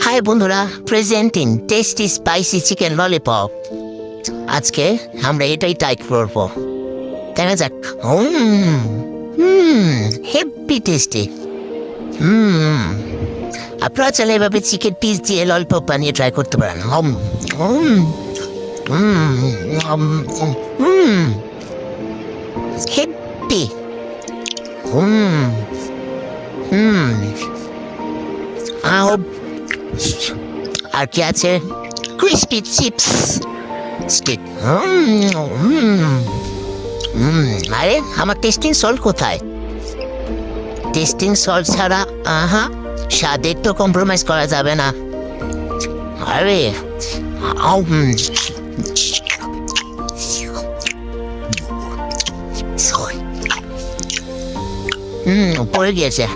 High বন্ধুরা, presenting tasty spicy chicken lollipop. আজকে আমরা এটাই ট্রাই করবো। দেখা যাক। Heavy tasty. আপনারা চাইলে এভাবে চিকেন পিস দিয়ে ললিপপ বানিয়ে ট্রাই করতে পারেন। হেভি। আর কি আছে? Crispy chips stick. আরে আমার টেস্টিং সল্ট কোথায়? টেস্টিং সল্ট ছাড়া স্বাদের তো কম্প্রোমাইজ করা যাবে না। আরে পড়ে গিয়েছে।